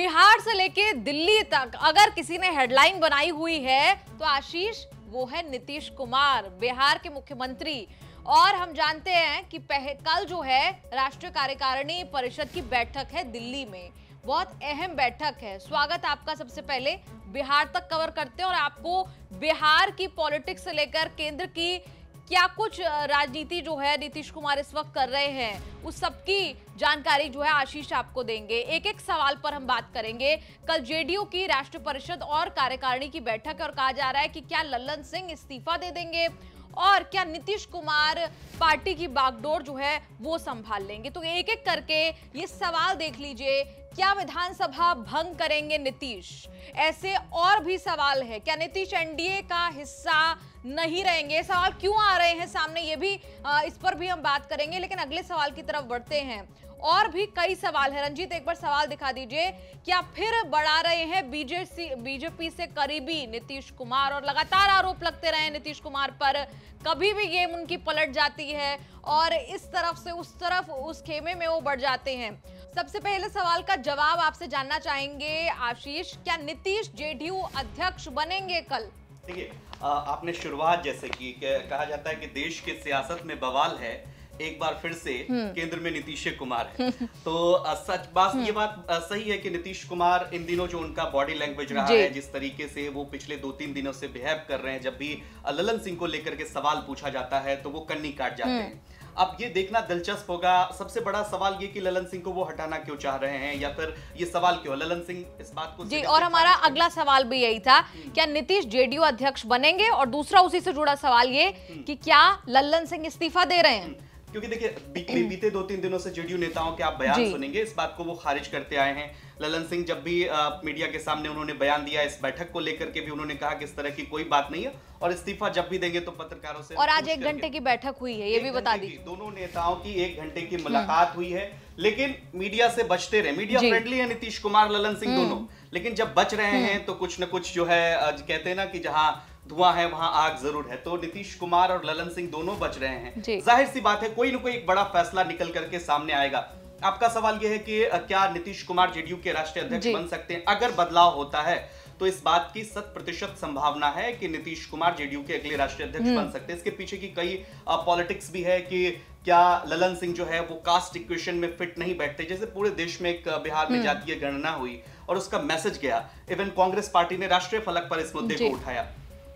बिहार से लेके दिल्ली तक अगर किसी ने हेडलाइन बनाई हुई है तो आशीष वो है नीतीश कुमार, बिहार के मुख्यमंत्री। और हम जानते हैं कि कल जो है राष्ट्रीय कार्यकारिणी परिषद की बैठक है दिल्ली में, बहुत अहम बैठक है। स्वागत आपका सबसे पहले, बिहार तक कवर करते हैं और आपको बिहार की पॉलिटिक्स से लेकर केंद्र की क्या कुछ राजनीति जो है नीतीश कुमार इस वक्त कर रहे हैं उस सबकी जानकारी जो है आशीष आपको देंगे। एक एक सवाल पर हम बात करेंगे। कल जेडीयू की राष्ट्रीय परिषद और कार्यकारिणी की बैठक है और कहा जा रहा है कि क्या लल्लन सिंह इस्तीफा दे देंगे और क्या नीतीश कुमार पार्टी की बागडोर जो है वो संभाल लेंगे। तो एक एक करके ये सवाल देख लीजिए। क्या विधानसभा भंग करेंगे नीतीश? ऐसे और भी सवाल है। क्या नीतीश एनडीए का हिस्सा नहीं रहेंगे? सवाल क्यों आ रहे हैं सामने, ये भी इस पर भी हम बात करेंगे। लेकिन अगले सवाल की तरफ बढ़ते हैं। और भी कई सवाल है। रंजीत एक बार सवाल दिखा दीजिए। क्या फिर बढ़ा रहे हैं बीजेपी से करीबी नीतीश कुमार और लगातार आरोप लगते रहे नीतीश कुमार पर, कभी भी गेम उनकी पलट जाती है और इस तरफ से उस तरफ उस खेमे में वो बढ़ जाते हैं। सबसे पहले सवाल का जवाब आपसे जानना चाहेंगे आशीष, क्या नीतीश जेडीयू अध्यक्ष बनेंगे कल? देखिए, आपने शुरुआत जैसे की कहा जाता है कि देश के सियासत में बवाल है, एक बार फिर से केंद्र में नीतीश कुमार है। तो सच बात ये बात सही है कि नीतीश कुमार इन दिनों जो उनका बॉडी लैंग्वेज रहा है, जिस तरीके से वो पिछले 2-3 दिनों से बिहेव कर रहे हैं, जब भी लल्लन सिंह को लेकर के सवाल पूछा जाता है तो वो कन्नी काट जाते हैं। अब ये देखना दिलचस्प होगा। सबसे बड़ा सवाल ये कि लल्लन सिंह को वो हटाना क्यों चाह रहे हैं, या फिर ये सवाल क्यों लल्लन सिंह इस बात को जी। और हमारा अगला सवाल भी यही था, क्या नीतीश जेडीयू अध्यक्ष बनेंगे? और दूसरा उसी से जुड़ा सवाल ये कि क्या लल्लन सिंह इस्तीफा दे रहे हैं? क्योंकि देखिए, बीते 2-3 दिनों से जेडीयू नेताओं के आप बयान सुनेंगे, इस बात को वो खारिज करते आए हैं। लल्लन सिंह जब भी मीडिया के सामने उन्होंने बयान दिया, इस बैठक को लेकर के भी उन्होंने कहा कि इस तरह की कोई बात नहीं है और इस्तीफा जब भी देंगे तो पत्रकारों से। और आज 1 घंटे की बैठक हुई है, ये भी बता दीजिए। दोनों नेताओं की 1 घंटे की मुलाकात हुई है, लेकिन मीडिया से बचते रहे। मीडिया फ्रेंडली है नीतीश कुमार, लल्लन सिंह दोनों, लेकिन जब बच रहे हैं तो कुछ न कुछ जो है कहते हैं ना कि जहां धुआं है वहां आग जरूर है। तो नीतीश कुमार और लल्लन सिंह दोनों बच रहे हैं। जाहिर सी बात है कोई ना कोई एक बड़ा फैसला निकल करके सामने आएगा। आपका सवाल यह है कि क्या नीतीश कुमार जेडीयू के राष्ट्रीय अध्यक्ष बन सकते हैं? अगर बदलाव होता है तो इस बात की 100% संभावना है कि नीतीश कुमार जेडीयू के अगले राष्ट्रीय अध्यक्ष बन सकते हैं। इसके पीछे की कई पॉलिटिक्स भी है कि क्या लल्लन सिंह जो है वो कास्ट इक्वेशन में फिट नहीं बैठते। जैसे पूरे देश में एक बिहार में जातीय गणना हुई और उसका मैसेज गया, इवन कांग्रेस पार्टी ने राष्ट्रीय फलक पर इस मुद्दे को उठाया।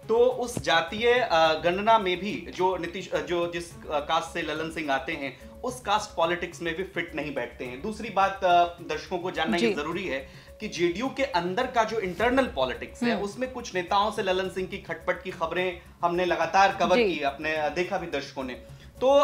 तो उस जातीय गणना में भी जो जिस कास्ट से लल्लन सिंह आते हैं उस कास्ट पॉलिटिक्स में भी फिट नहीं बैठते हैं। दूसरी बात दर्शकों को जानना ये जरूरी है कि जेडीयू के अंदर का जो इंटरनल पॉलिटिक्स है उसमें कुछ नेताओं से लल्लन सिंह की खटपट की खबरें हमने लगातार कवर की, अपने देखा भी दर्शकों ने। तो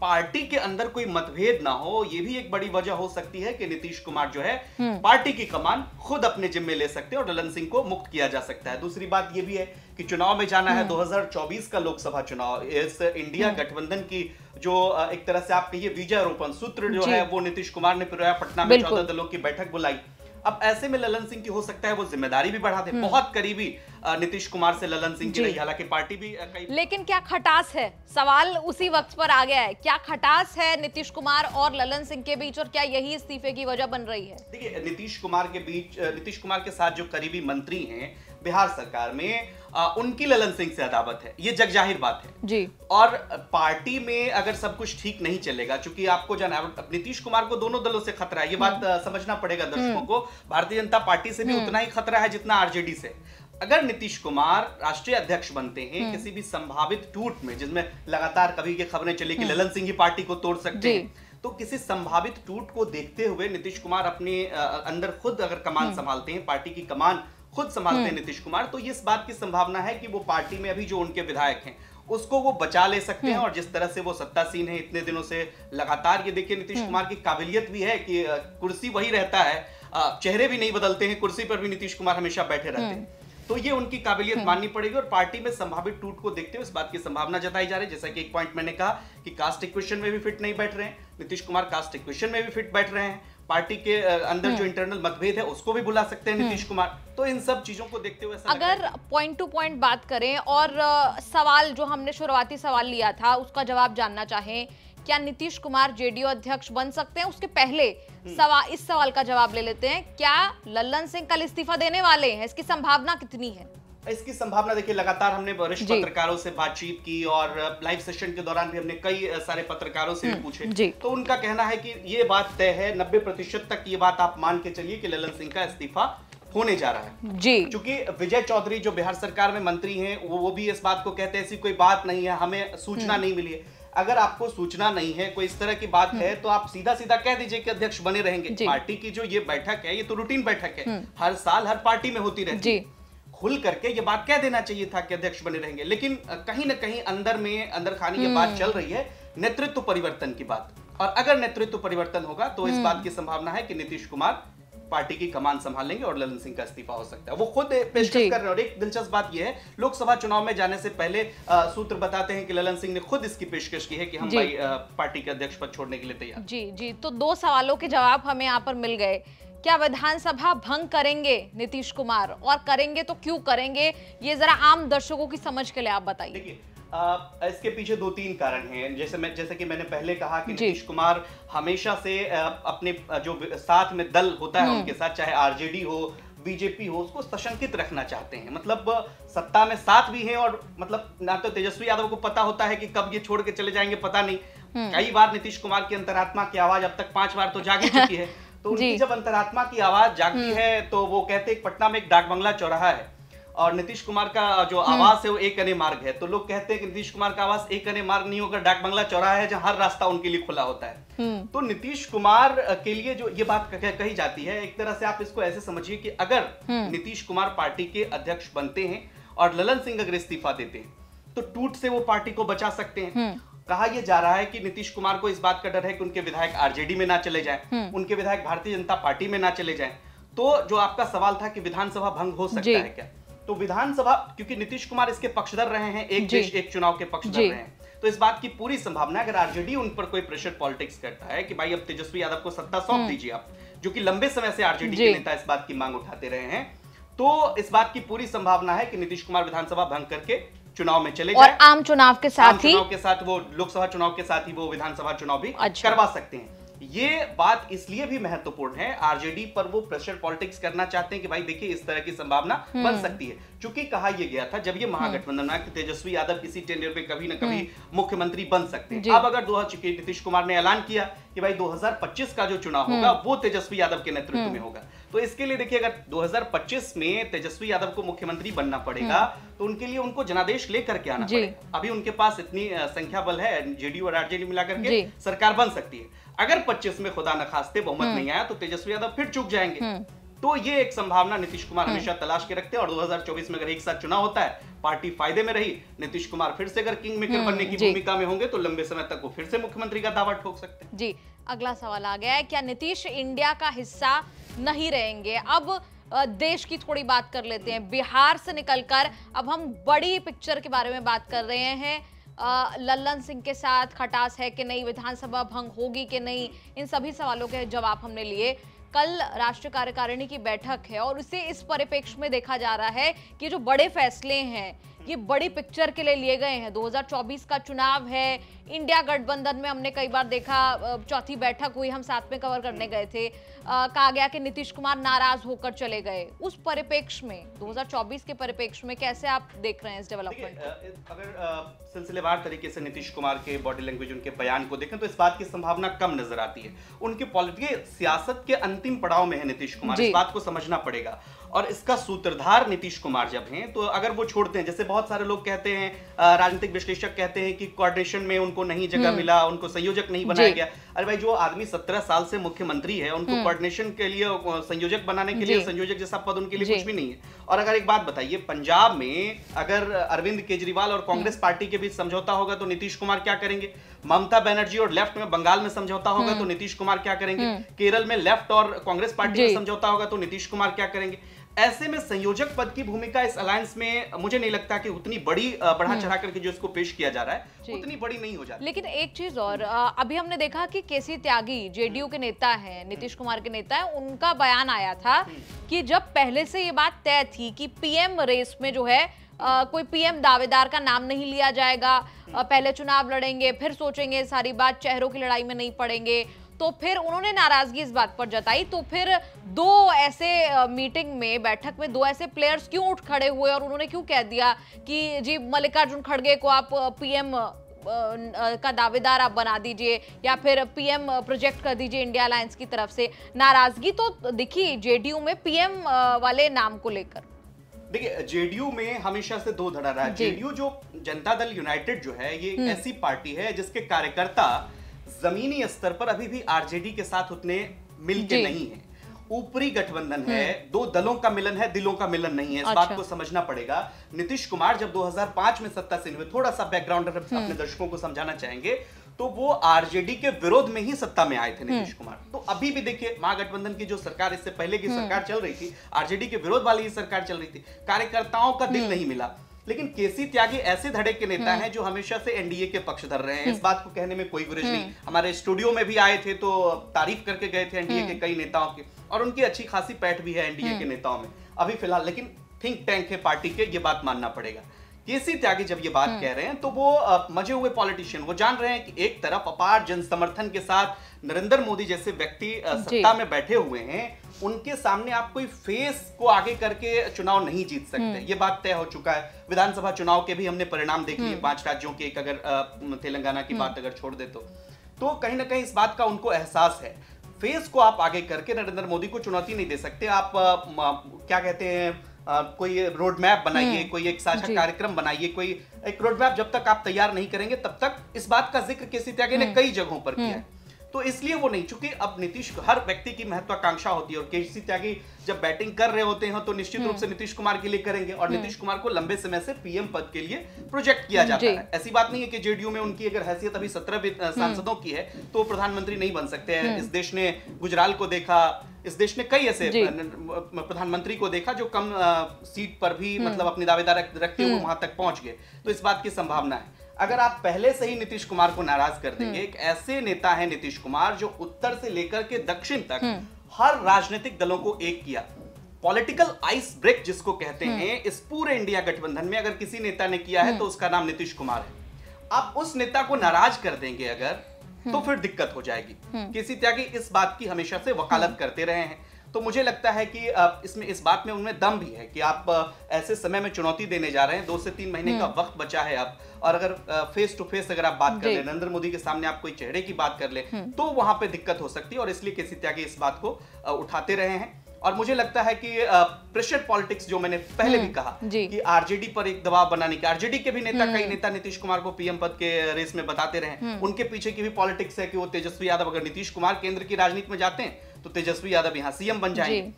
पार्टी के अंदर कोई मतभेद ना हो, ये भी एक बड़ी वजह हो सकती है कि नीतीश कुमार जो है पार्टी की कमान खुद अपने जिम्मे ले सकते हैं और लल्लन सिंह को मुक्त किया जा सकता है। दूसरी बात ये भी है कि चुनाव में जाना है, 2024 का लोकसभा चुनाव, इस इंडिया गठबंधन की जो एक तरह से आप कहिए बीजारोपण सूत्र जो है वो नीतीश कुमार ने पिरोया। पटना में 14 दलों की बैठक बुलाई। अब ऐसे में लल्लन सिंह की हो सकता है वो जिम्मेदारी भी बढ़ा दे। बहुत करीबी नीतीश कुमार से लल्लन सिंह की रही, हालांकि पार्टी भी लेकिन क्या खटास है? सवाल उसी वक्त पर आ गया है, क्या खटास है नीतीश कुमार और लल्लन सिंह के बीच और क्या यही इस्तीफे की वजह बन रही है? देखिए, नीतीश कुमार के साथ जो करीबी मंत्री हैं बिहार सरकार में, उनकी लल्लन सिंह से अदावत है, ये जग जाहिर बात है जी। और पार्टी में अगर सब कुछ ठीक नहीं चलेगा, चूंकि आपको जाना नीतीश कुमार को दोनों दलों से खतरा है, ये बात समझना पड़ेगा दर्शकों को। भारतीय जनता पार्टी से भी उतना ही खतरा है जितना आरजेडी से। अगर नीतीश कुमार राष्ट्रीय अध्यक्ष बनते हैं किसी भी संभावित टूट में, जिसमें लगातार कभी ये खबरें चली कि लल्लन सिंह ही पार्टी को तोड़ सकते हैं, तो किसी संभावित टूट को देखते हुए नीतीश कुमार अपने अंदर खुद अगर कमान संभालते हैं, पार्टी की कमान खुद संभालते हैं नीतीश कुमार, तो इस बात की संभावना है कि वो पार्टी में अभी जो उनके विधायक हैं उसको वो बचा ले सकते हैं। और जिस तरह से वो सत्तासीन है इतने दिनों से लगातार, ये देखिए नीतीश कुमार की काबिलियत भी है कि कुर्सी वही रहता है, चेहरे भी नहीं बदलते हैं, कुर्सी पर भी नीतीश कुमार हमेशा बैठे रहते हैं। तो ये उनकी काबिलियत माननी पड़ेगी और पार्टी में संभावित टूट को देखते हुए इस बात की संभावना जताई जा रही है। जैसा कि एक पॉइंट मैंने कहा कि कास्ट इक्वेशन में भी फिट नहीं बैठ रहे हैं नीतीश कुमार, कास्ट इक्वेशन में भी फिट बैठ रहे हैं। पार्टी के अंदर जो इंटरनल मतभेद है उसको भी बुला सकते हैं नीतीश कुमार। तो इन सब चीजों को देखते हुए अगर पॉइंट टू पॉइंट बात करें और सवाल जो हमने शुरुआती सवाल लिया था उसका जवाब जानना चाहें क्या नीतीश कुमार जेडीयू अध्यक्ष बन सकते हैं? उसके पहले इस सवाल का जवाब ले लेते हैं। क्या लल्लन सिंह कल इस्तीफा देने वाले हैं? इसकी संभावना कितनी है? इसकी संभावना देखिए, लगातार हमने वरिष्ठ पत्रकारों से बातचीत की और लाइव सेशन के दौरान भी हमने कई सारे पत्रकारों से भी पूछे, तो उनका कहना है कि ये बात तय है, 90% तक ये बात आप मान के चलिए कि लल्लन सिंह का इस्तीफा होने जा रहा है जी। क्योंकि विजय चौधरी जो बिहार सरकार में मंत्री हैं, वो भी इस बात को कहते हैं ऐसी कोई बात नहीं है, हमें सूचना नहीं मिली है। अगर आपको सूचना नहीं है, कोई इस तरह की बात है, तो आप सीधा सीधा कह दीजिए कि अध्यक्ष बने रहेंगे। पार्टी की जो ये बैठक है, ये तो रूटीन बैठक है, हर साल हर पार्टी में होती रहती है। खुल करके ये बात कह देना चाहिए था कि अध्यक्ष बने रहेंगे, लेकिन कहीं ना कहीं अंदर खानी ये बात चल रही है नेतृत्व परिवर्तन की बात। और अगर नेतृत्व परिवर्तन होगा तो इस बात की संभावना है कि नीतीश कुमार पार्टी की कमान संभाल लेंगे और लल्लन सिंह का इस्तीफा हो सकता है। वो खुद पेशकश कर रहे हैं। और एक दिलचस्प बात यह है, लोकसभा चुनाव में जाने से पहले सूत्र बताते हैं कि लल्लन सिंह ने खुद इसकी पेशकश की है कि हम भाई पार्टी के अध्यक्ष पद छोड़ने के लिए तैयार। जी जी, तो 2 सवालों के जवाब हमें यहाँ पर मिल गए। क्या विधानसभा भंग करेंगे नीतीश कुमार, और करेंगे तो क्यों करेंगे, ये जरा आम दर्शकों की समझ के लिए आप बताइए। देखिए, इसके पीछे 2-3 कारण हैं। जैसे कि मैंने पहले कहा कि नीतीश कुमार हमेशा से अपने जो साथ में दल होता है उनके साथ, चाहे आरजेडी हो, बीजेपी हो, उसको सशंकित रखना चाहते हैं। मतलब सत्ता में साथ भी हैं और मतलब ना तो तेजस्वी यादव को पता होता है कि कब ये छोड़ के चले जाएंगे, पता नहीं। कई बार नीतीश कुमार की अंतरात्मा की आवाज अब तक 5 बार तो जाग ही चुकी है। तो उनकी जब अंतरात्मा की आवाज जागती है तो वो कहते हैं पटना में एक डाक बंगला चौराहा है और नीतीश कुमार का जो आवास है वो एक अने मार्ग है। तो लोग कहते हैं कि नीतीश कुमार का आवास एक अने मार्ग नहीं होकर डाक बंगला चौराहा है, जहां हर रास्ता उनके लिए खुला होता है। तो नीतीश कुमार के लिए जो ये बात कही जाती है, एक तरह से आप इसको ऐसे समझिए कि अगर नीतीश कुमार पार्टी के अध्यक्ष बनते हैं और लल्लन सिंह अगर इस्तीफा देते हैं तो टूट से वो पार्टी को बचा सकते हैं। कहा यह जा रहा है कि नीतीश कुमार को इस बात का डर है कि उनके विधायक आरजेडी में ना चले जाएं, उनके विधायक भारतीय जनता पार्टी में ना चले जाएं। तो जो आपका सवाल था कि विधानसभा भंग हो सकता है क्या, तो विधानसभा, क्योंकि नीतीश कुमार इसके पक्षधर रहे हैं, एक देश एक चुनाव के पक्षधर रहे हैं, तो इस बात की पूरी संभावना है अगर आरजेडी उन पर कोई प्रेशर पॉलिटिक्स करता है कि भाई अब तेजस्वी यादव को सत्ता सौंप दीजिए आप, जो कि लंबे समय से आरजेडी के नेता इस बात की मांग उठाते रहे हैं, तो इस बात की पूरी संभावना है कि नीतीश कुमार विधानसभा भंग करके चुनाव में चले जाएं। और आम चुनाव के साथ वो लोकसभा चुनाव के साथ ही वो विधानसभा चुनाव भी करवा सकते हैं। ये बात इसलिए भी महत्वपूर्ण है, आरजेडी पर वो प्रेशर पॉलिटिक्स करना चाहते हैं कि भाई देखिए इस तरह की संभावना बन सकती है। क्योंकि कहा यह गया था जब ये महागठबंधन में कि तेजस्वी यादव किसी टेंडर पे कभी ना कभी मुख्यमंत्री बन सकते हैं। अब अगर नीतीश कुमार ने ऐलान किया कि भाई 2025 का जो चुनाव होगा वो तेजस्वी यादव के नेतृत्व में होगा, तो इसके लिए देखिए अगर 2025 में तेजस्वी यादव को मुख्यमंत्री बनना पड़ेगा तो उनके लिए उनको जनादेश लेकर के आना पड़ेगा। अभी उनके पास इतनी संख्या बल है, जेडीयू और आरजेडी मिलाकर के सरकार बन सकती है। अगर 25 में खुदा न खास्ते बहुमत नहीं आया तो तेजस्वी यादव फिर चूक जाएंगे। तो ये एक संभावना नीतीश कुमार हमेशा तलाश के रखते हैं। और 2024 में अगर एक साथ चुनाव होता है, पार्टी फायदे में रही, नीतीश कुमार फिर से अगर किंग मेकर बनने की भूमिका में होंगे तो लंबे समय तक वो फिर से मुख्यमंत्री का दावा ठोक सकते हैं। जी, अगला सवाल आ गया है, क्या नीतीश इंडिया का हिस्सा नहीं रहेंगे? अब देश की थोड़ी बात कर लेते हैं। बिहार से निकलकर अब हम बड़ी पिक्चर के बारे में बात कर रहे हैं। लल्लन सिंह के साथ खटास है कि नहीं, विधानसभा भंग होगी कि नहीं, इन सभी सवालों के जवाब हमने लिए। कल राष्ट्रीय कार्यकारिणी की बैठक है और उसे इस परिप्रेक्ष्य में देखा जा रहा है कि जो बड़े फैसले हैं ये बड़ी पिक्चर के लिए लिए गए हैं। 2024 का चुनाव है, इंडिया गठबंधन में हमने कई बार देखा, चौथी बैठक हुई, हम साथ में कवर करने गए थे, कहा गया कि नीतीश कुमार नाराज होकर चले गए। उस परिप्रेक्ष्य में 2024 के परिप्रेक्ष्य में कैसे आप देख रहे हैं इस डेवलपमेंट? अगर सिलसिलेवार तरीके से नीतीश कुमार के बॉडी लैंग्वेज, उनके बयान को देखें तो इस बात की संभावना कम नजर आती है। उनके पॉलिटिकल सियासत के अंतिम पड़ाव में है नीतीश कुमार, इस बात को समझना पड़ेगा। और इसका सूत्रधार नीतीश कुमार जब हैं तो अगर वो छोड़ते हैं, जैसे बहुत सारे लोग कहते हैं, राजनीतिक विश्लेषक कहते हैं कि कोऑर्डिनेशन में उनको नहीं जगह मिला, उनको संयोजक नहीं बनाया गया। अरे भाई, जो आदमी 17 साल से मुख्यमंत्री है, उनको कोऑर्डिनेशन के लिए, संयोजक बनाने के लिए संयोजक जैसा पद उनके लिए कुछ भी नहीं है। और अगर एक बात बताइए, पंजाब में अगर अरविंद केजरीवाल और कांग्रेस पार्टी के बीच समझौता होगा तो नीतीश कुमार क्या करेंगे? ममता बनर्जी और लेफ्ट में बंगाल में समझौता होगा तो नीतीश कुमार क्या करेंगे? केरल में लेफ्ट और कांग्रेस पार्टी में समझौता होगा तो नीतीश कुमार क्या करेंगे? ऐसे में संयोजक पद की भूमिका इस अलायंस में मुझे नहीं लगता कि उतनी बड़ी बढ़ा चढ़ा करके जो इसको पेश किया जा रहा है उतनी बड़ी नहीं हो जाती। लेकिन एक चीज और, अभी हमने देखा कि केसी त्यागी जेडीयू के नेता हैं, नीतीश कुमार के नेता हैं, उनका बयान आया था कि जब पहले से ये बात तय थी कि पीएम रेस में जो है कोई पीएम दावेदार का नाम नहीं लिया जाएगा, पहले चुनाव लड़ेंगे फिर सोचेंगे सारी बात, चेहरों की लड़ाई में नहीं पड़ेंगे। तो फिर उन्होंने नाराजगी इस बात पर जताई। तो फिर दो ऐसे मीटिंग में, बैठक में दो ऐसे प्लेयर्स क्यों उठ खड़े हुए और उन्होंने क्यों कह दिया कि जी मल्लिकार्जुन खड़गे को आप पीएम का दावेदार आप बना दीजिए या फिर पीएम प्रोजेक्ट कर दीजिए इंडिया अलायंस की तरफ से। नाराजगी तो दिखी जेडीयू में पीएम वाले नाम को लेकर। देखिए, जेडीयू में हमेशा से दो धड़ा रहा है। जेडीयू जो जनता दल यूनाइटेड जो है, ये ऐसी पार्टी है जिसके कार्यकर्ता जमीनी स्तर पर अभी भी आरजेडी के साथ उतने मिलके नहीं है। ऊपरी गठबंधन है, दो दलों का मिलन है, दिलों का मिलन नहीं है। इस बात को समझना पड़ेगा। नीतीश कुमार जब 2005 में सत्ता से हुए, थोड़ा सा बैकग्राउंड अपने दर्शकों को समझाना चाहेंगे, तो वो आरजेडी के विरोध में ही सत्ता में आए थे नीतीश कुमार। तो अभी भी देखिए, महागठबंधन की जो सरकार, इससे पहले की सरकार चल रही थी, आरजेडी के विरोध वाली ही सरकार चल रही थी, कार्यकर्ताओं का दिल नहीं मिला। लेकिन केसी त्यागी ऐसे धड़े के नेता हैं जो हमेशा से एनडीए के पक्षधर रहे हैं। इस बात को कहने में कोई गुरेज नहीं। हमारे स्टूडियो में भी आए थे तो तारीफ करके गए थे एनडीए के कई नेताओं की, और उनकी अच्छी खासी पैठ भी है एनडीए के नेताओं में अभी फिलहाल। लेकिन थिंक टैंक है पार्टी के, ये बात मानना पड़ेगा। केसी त्यागी जब ये बात कह रहे हैं तो वो मजे हुए पॉलिटिशियन, वो जान रहे हैं कि एक तरफ अपार जन समर्थन के साथ नरेंद्र मोदी जैसे व्यक्ति सत्ता में बैठे हुए हैं, उनके सामने आप कोई फेस को आगे करके चुनाव नहीं जीत सकते। ये बात तय हो चुका है। विधानसभा चुनाव के भी हमने परिणाम देख लिए, 5 राज्यों के, एक अगर तेलंगाना की बात अगर छोड़ दे तो कहीं ना कहीं इस बात का उनको एहसास है। फेस को आप आगे करके नरेंद्र मोदी को चुनौती नहीं दे सकते। आप क्या कहते हैं, कोई रोड मैप बनाइए, कोई एक साझा कार्यक्रम बनाइए, कोई एक रोड मैप जब तक आप तैयार नहीं करेंगे तब तक, इस बात का जिक्र केसी त्यागी ने कई जगहों पर किया है। तो इसलिए वो नहीं, चूंकि अब नीतीश, हर व्यक्ति की महत्वाकांक्षा होती है, और केसी त्यागी जब बैटिंग कर रहे होते हैं तो निश्चित रूप से नीतीश कुमार के लिए करेंगे, और नीतीश कुमार को लंबे समय से पीएम पद के लिए प्रोजेक्ट किया जाता है। ऐसी बात नहीं है कि जेडीयू में उनकी अगर हैसियत अभी 17 सांसदों की है तो प्रधानमंत्री नहीं बन सकते हैं। इस देश ने गुजराल को देखा, इस देश ने कई ऐसे प्रधानमंत्री को देखा जो कम सीट पर भी मतलब अपनी दावेदार रखते हुए वहां तक पहुंच गए। तो इस बात की संभावना है। अगर आप पहले से ही नीतीश कुमार को नाराज कर देंगे, एक ऐसे नेता है नीतीश कुमार जो उत्तर से लेकर के दक्षिण तक हर राजनीतिक दलों को एक किया, पॉलिटिकल आइस ब्रेक जिसको कहते हैं, इस पूरे इंडिया गठबंधन में अगर किसी नेता ने किया है तो उसका नाम नीतीश कुमार है। आप उस नेता को नाराज कर देंगे अगर, तो फिर दिक्कत हो जाएगी। केसी त्यागी इस बात की हमेशा से वकालत करते रहे हैं। तो मुझे लगता है कि इसमें, इस बात में उनमें दम भी है कि आप ऐसे समय में चुनौती देने जा रहे हैं। 2 से 3 महीने का वक्त बचा है अब, और अगर फेस टू फेस अगर आप बात कर ले, नरेंद्र मोदी के सामने आप कोई चेहरे की बात कर ले, तो वहां पे दिक्कत हो सकती है। और इसलिए केसी त्यागी इस बात को उठाते रहे हैं। और मुझे लगता है कि प्रेशर पॉलिटिक्स, जो मैंने पहले भी कहा कि आरजेडी पर एक दबाव बनाने की, आरजेडी के भी नेता, कई नेता नीतीश कुमार को पीएम पद के रेस में बताते रहे, उनके पीछे की भी पॉलिटिक्स है कि वो तेजस्वी यादव, अगर नीतीश कुमार केंद्र की राजनीति में जाते हैं तो तेजस्वी यादव यहाँ सीएम बन जाएंगे।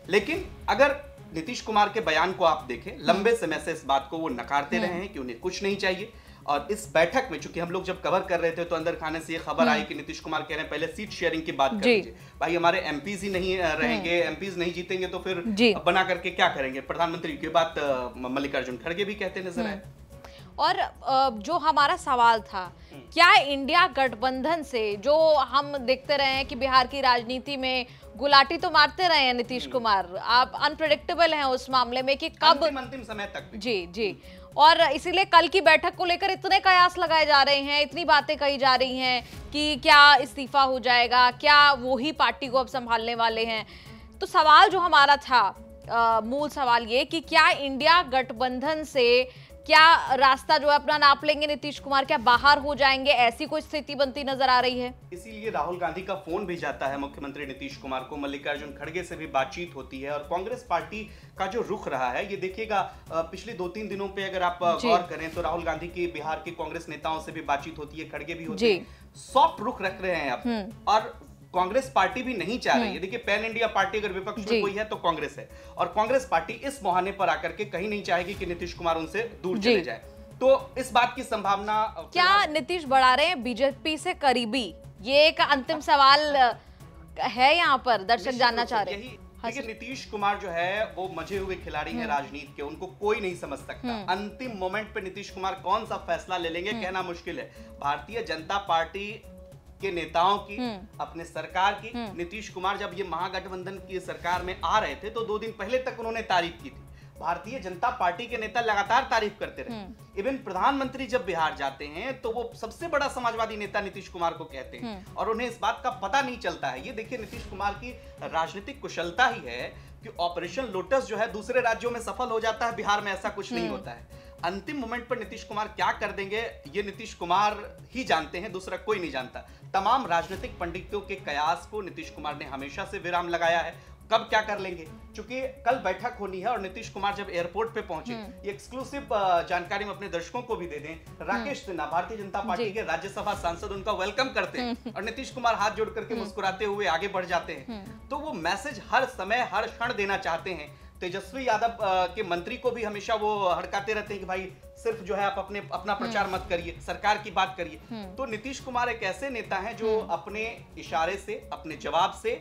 लेकिन अगर नीतीश कुमार के बयान को आप देखें, लंबे समय से इस बात को वो नकारते रहे हैं कि उन्हें कुछ नहीं चाहिए। और इस बैठक में, चूंकि हम लोग जब कवर कर रहे थे तो अंदर खाने से ये खबर आई कि नीतीश कुमार कह रहे हैं पहले सीट शेयरिंग की बात कर लीजिए। भाई, हमारे एमपीज ही नहीं रहेंगे, एमपीज नहीं जीतेंगे तो फिर बना करके क्या करेंगे। प्रधानमंत्री की बात मल्लिकार्जुन खड़गे भी कहते नजर आए। और जो हमारा सवाल था, क्या इंडिया गठबंधन से, जो हम देखते रहे हैं कि बिहार की राजनीति में गुलाटी तो मारते रहे हैं नीतीश कुमार, आप अनप्रेडिक्टेबल हैं उस मामले में कि कब, अंतिम समय तक। जी, और इसीलिए कल की बैठक को लेकर इतने कयास लगाए जा रहे हैं, इतनी बातें कही जा रही हैं कि क्या इस्तीफा हो जाएगा, क्या वो ही पार्टी को अब संभालने वाले हैं। तो सवाल जो हमारा था, मूल सवाल ये कि क्या इंडिया गठबंधन से क्या रास्ता जो है अपना नाप लेंगे नीतीश कुमार, क्या बाहर हो जाएंगे, ऐसी कोई स्थिति बनती नजर आ रही है। इसीलिए राहुल गांधी का फोन भी जाता है मुख्यमंत्री नीतीश कुमार को, मल्लिकार्जुन खड़गे से भी बातचीत होती है, और कांग्रेस पार्टी का जो रुख रहा है, ये देखिएगा पिछले 2-3 दिनों पे अगर आप गौर करें तो राहुल गांधी की बिहार के कांग्रेस नेताओं से भी बातचीत होती है, खड़गे भी होते हैं, सॉफ्ट रुख रख रहे हैं अब। और कांग्रेस पार्टी भी नहीं चाह रही है। देखिए, पैन इंडिया पार्टी अगर विपक्ष में कोई है तो कांग्रेस है, और कांग्रेस पार्टी इस मुहाने पर आकर के कहीं नहीं चाहेगी कि नीतीश कुमार उनसे दूर चले जाए। तो इस बात की संभावना, क्या नीतीश बढ़ा रहे हैं बीजेपी से करीबी, ये एक अंतिम सवाल है यहाँ पर, दर्शक जानना चाह रहे हैं। देखिए, नीतीश कुमार जो है वो मजे हुए खिलाड़ी हैं राजनीति के, उनको कोई नहीं समझ सकता। अंतिम मोमेंट पे नीतीश कुमार कौन सा फैसला ले लेंगे कहना मुश्किल है। भारतीय जनता पार्टी के नेताओं की, अपने सरकार की, नीतीश कुमार जब ये महागठबंधन की सरकार में आ रहे थे तो 2 दिन पहले तक उन्होंने तारीफ की थी। भारतीय जनता पार्टी के नेता लगातार तारीफ करते रहे। इवन प्रधानमंत्री जब बिहार जाते हैं तो वो सबसे बड़ा समाजवादी नेता नीतीश कुमार को कहते हैं और उन्हें इस बात का पता नहीं चलता है। ये देखिए नीतीश कुमार की राजनीतिक कुशलता ही है कि ऑपरेशन लोटस जो है दूसरे राज्यों में सफल हो जाता है, बिहार में ऐसा कुछ नहीं होता है। अंतिम मोमेंट पर नीतीश कुमार क्या कर देंगे ये नीतीश कुमार ही जानते हैं, दूसरा कोई नहीं जानता। तमाम राजनीतिक पंडितों के कयास को नीतीश कुमार ने हमेशा से विराम लगाया है। कब क्या कर लेंगे, क्योंकि कल बैठक होनी है और नीतीश कुमार जब एयरपोर्ट पे पहुंचे, ये एक्सक्लूसिव जानकारी हम अपने दर्शकों को भी दे दें। राकेश सिन्हा भारतीय जनता पार्टी के राज्यसभा सांसद उनका वेलकम करते हैं और नीतीश कुमार हाथ जोड़ करके मुस्कुराते हुए आगे बढ़ जाते हैं। तो वो मैसेज हर समय हर क्षण देना चाहते हैं। तेजस्वी यादव के मंत्री को भी हमेशा वो हड़काते रहते हैं कि भाई सिर्फ जो है आप अपना प्रचार मत करिए, सरकार की बात करिए। तो नीतीश कुमार एक ऐसे नेता हैं जो अपने इशारे से, अपने जवाब से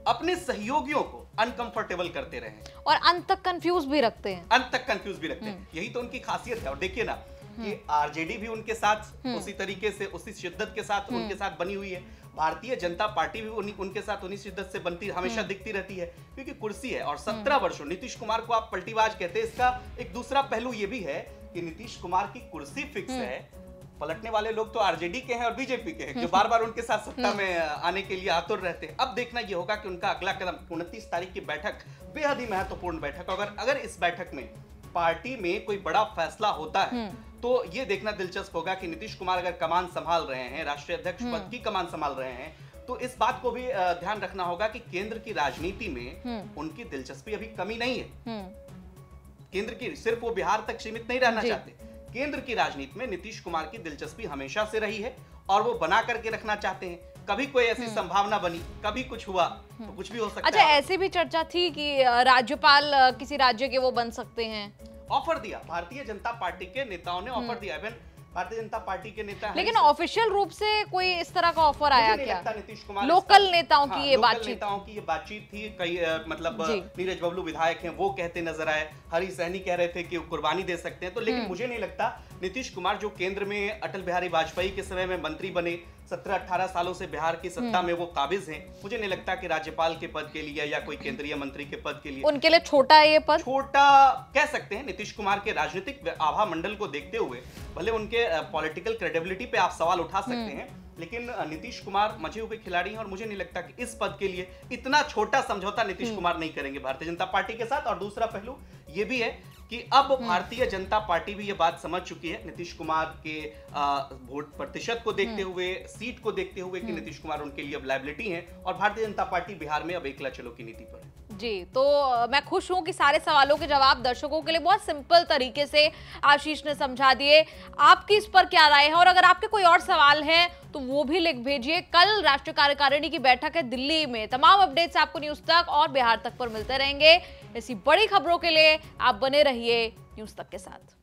अपने सहयोगियों को अनकंफर्टेबल करते रहे और अंत तक कंफ्यूज भी रखते हैं। यही तो उनकी खासियत है। और देखिए ना कि आरजेडी भी उनके साथ उसी तरीके से, उसी शिद्दत के साथ उनके साथ बनी हुई है। भारतीय जनता पार्टी भी उनके साथ उन्हीं शिद्दत से बनती हमेशा दिखती रहती है, क्योंकि कुर्सी है। और 17 वर्षों नीतीश कुमार को आप पलटीबाज कहते हैं, इसका एक दूसरा पहलू ये भी है कि नीतीश कुमार की कुर्सी फिक्स है। पलटने वाले लोग तो आरजेडी के हैं और बीजेपी के हैं, जो बार बार उनके साथ सत्ता में आने के लिए आतुर रहते हैं। अब देखना ये होगा कि उनका अगला कदम 29 तारीख की बैठक बेहद ही महत्वपूर्ण बैठक। अगर इस बैठक में पार्टी में कोई बड़ा फैसला होता है तो ये देखना दिलचस्प होगा कि नीतीश कुमार अगर कमान संभाल रहे हैं, राष्ट्रीय अध्यक्ष पद की कमान संभाल रहे हैं, तो इस बात को भी ध्यान रखना होगा कि केंद्र की राजनीति में उनकी दिलचस्पी अभी कमी नहीं है। केंद्र की सिर्फ वो बिहार तक सीमित नहीं रहना चाहते। केंद्र की राजनीति में नीतीश कुमार की दिलचस्पी हमेशा से रही है और वो बना करके रखना चाहते हैं। कभी कोई ऐसी संभावना बनी, कभी कुछ हुआ तो कुछ भी हो सकता है। अच्छा, ऐसी भी चर्चा थी कि राज्यपाल किसी राज्य के वो बन सकते हैं। ऑफर दिया भारतीय जनता पार्टी के नेताओं ने, ऑफर दिया। भारतीय जनता पार्टी के नेता, लेकिन ऑफिशियल रूप से कोई इस तरह का ऑफर आया क्या? नीतीश कुमार लोकल नेताओं की ये बातचीत थी। कई मतलब नीरज बबलू विधायक हैं, वो कहते नजर आए। हरी सहनी कह रहे थे कि कुर्बानी दे सकते हैं। तो लेकिन मुझे नहीं लगता नीतीश कुमार, जो केंद्र में अटल बिहारी वाजपेयी के समय में मंत्री बने, 17-18 सालों से बिहार की सत्ता में वो काबिज हैं, मुझे नहीं लगता कि राज्यपाल के पद के लिए या कोई केंद्रीय मंत्री के पद के लिए उनके लिए छोटा है ये पद। छोटा कह सकते हैं। नीतीश कुमार के राजनीतिक आभा मंडल को देखते हुए भले उनके पॉलिटिकल क्रेडिबिलिटी पे आप सवाल उठा सकते हैं, लेकिन नीतीश कुमार मजे हुए खिलाड़ी हैं और मुझे नहीं लगता कि इस पद के लिए इतना छोटा समझौता नीतीश कुमार नहीं करेंगे भारतीय जनता पार्टी के साथ। और दूसरा पहलू ये भी है कि अब भारतीय जनता पार्टी भी ये बात समझ चुकी है नीतीश कुमार के वोट प्रतिशत को देखते हुए, सीट को देखते हुए, कि नीतीश कुमार उनके लिए अब लायबिलिटी है और भारतीय जनता पार्टी बिहार में अब एकला चलो की नीति पर है। जी, तो मैं खुश हूं कि सारे सवालों के जवाब दर्शकों के लिए बहुत सिंपल तरीके से आशीष ने समझा दिए। आपकी इस पर क्या राय है? और अगर आपके कोई और सवाल हैं तो वो भी लिख भेजिए। कल राष्ट्रीय कार्यकारिणी की बैठक है दिल्ली में। तमाम अपडेट्स आपको न्यूज तक और बिहार तक पर मिलते रहेंगे। ऐसी बड़ी खबरों के लिए आप बने रहिए न्यूज तक के साथ।